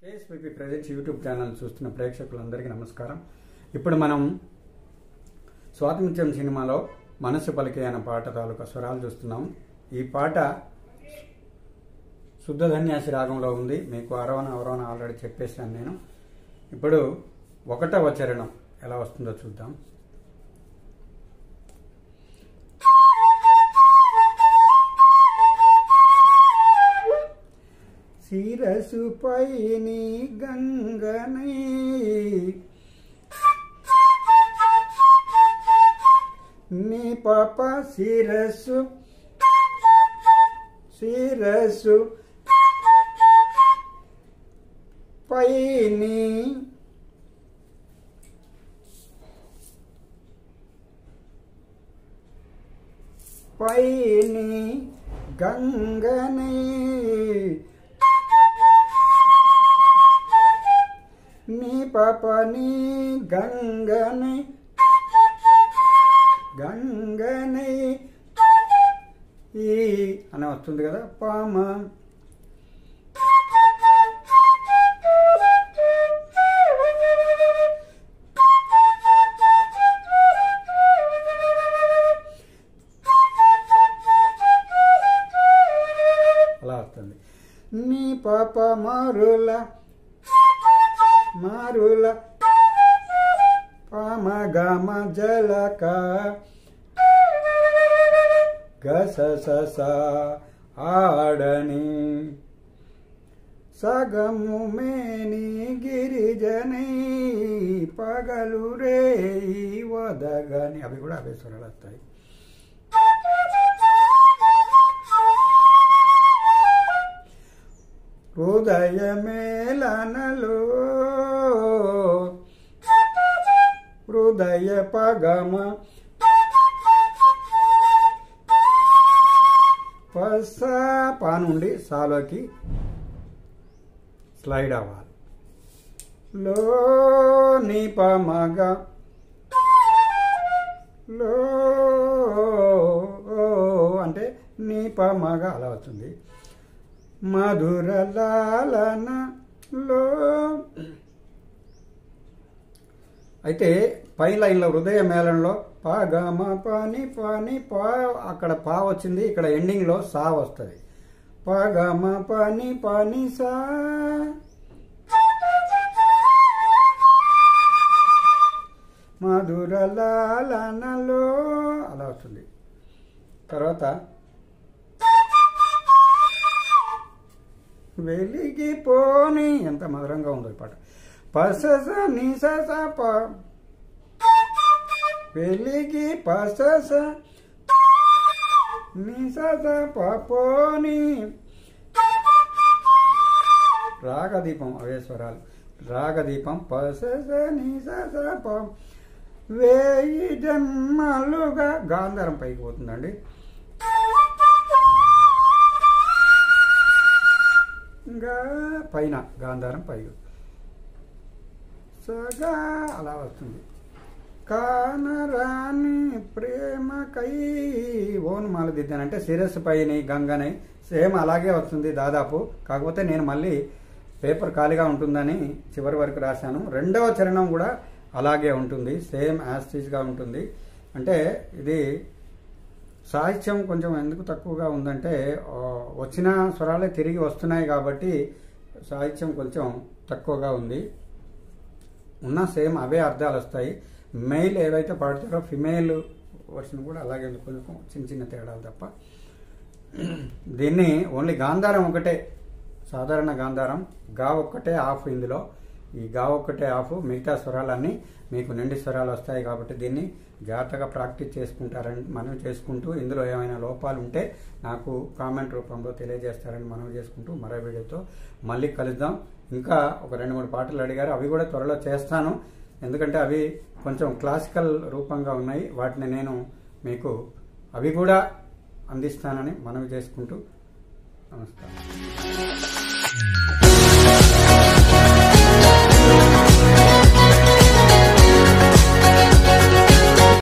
కేఎస్పీపీ presents YouTube channel చూస్తున్న ప్రేక్షకులందరికీ నమస్కారం. ఇప్పుడు మనం స్వాతంత్ర్యం సినిమాలో మనసు పలికే అనే పాట తాలూకా స్వరాలు చూస్తున్నాం. ఈ పాట శుద్ధ ధన్యాసి రాగంలో ఉంది. మీకు అవరోన ఆల్రెడీ చెప్పేశాను నేను. ఇప్పుడు 1వ చరణం ఎలా వస్తుందో చూద్దాం. శిరసుపై నీ గంగనై నీ పాప శిరసు పైని గంగనై నీ పాపని గంగనై ఈ అని వస్తుంది కదా. పామ అలా వస్తుంది. నీ పాప మారుల పామ గమ జలక గసస ఆడని సగము మేని గిరిజనై పగలు రే వదగని అవి కూడా అవే స్వరాలు వస్తాయి. హృదయమేళనలో హృదయ పగమ పా నుండి సాలోకి స్లైడ్ అవ్వాలి. లో నీ పమగ లో అంటే నీ పమగ అలా వస్తుంది. మధుర లాలనలో అయితే పై లైన్లో హృదయ మేళంలో పా గమ పాని పా అక్కడ పా వచ్చింది. ఇక్కడ ఎండింగ్లో సా వస్తుంది. పా గమ పాని సా మధుర లాలనలో అలా వస్తుంది. తర్వాత వెలిగిపోని ఎంత మధురంగా ఉందో ఈ పాట. పసస నిసస ప వెలిగి పసస నిసస పపోని రాగదీపం అవే స్వరాలు. రాగదీపం పసస నిసస ప వేయి జన్మలుగా గాంధారం పైకి పోతుందండి. పైన గాంధారం పైకి సగా అలా వస్తుంది. కానరాని ప్రేమకై ఓను మాల దిద్దానంటే శిరస్సు పైని గంగనై సేమ్ అలాగే వస్తుంది దాదాపు. కాకపోతే నేను మళ్ళీ పేపర్ ఖాళీగా ఉంటుందని చివరి వరకు రాశాను. 2వ చరణం కూడా అలాగే ఉంటుంది, సేమ్ యాస్టీజ్గా ఉంటుంది. అంటే ఇది సాహిత్యం కొంచెం ఎందుకు తక్కువగా ఉందంటే వచ్చిన స్వరాలే తిరిగి వస్తున్నాయి కాబట్టి సాహిత్యం కొంచెం తక్కువగా ఉంది. ఉన్న సేమ్ అవే అర్థాలు వస్తాయి. మెయిల్ ఏవైతే పాడతారో ఫిమేల్ వర్షన్ కూడా అలాగే కొంచెం చిన్న తేడాలు తప్ప. దీన్ని ఓన్లీ గాంధారం ఒకటే, సాధారణ గాంధారం గా ఒక్కటే ఆఫ్. ఇందులో ఈ గా ఒక్కటే ఆఫ్. మిగతా స్వరాలన్నీ మీకు నిండి స్వరాలు వస్తాయి కాబట్టి దీన్ని జాగ్రత్తగా ప్రాక్టీస్ చేసుకుంటారని మనవి చేసుకుంటూ, ఇందులో ఏమైనా లోపాలు ఉంటే నాకు కామెంట్ రూపంలో తెలియజేస్తారని మనవి చేసుకుంటూ మరో వీడియోతో మళ్ళీ కలుద్దాం. ఇంకా ఒక 2-3 పాటలు అడిగారు, అవి కూడా త్వరలో చేస్తాను. ఎందుకంటే అవి కొంచెం క్లాసికల్ రూపంగా ఉన్నాయి. వాటిని నేను మీకు అవి కూడా అందిస్తానని మనవి చేసుకుంటూ నమస్కారం.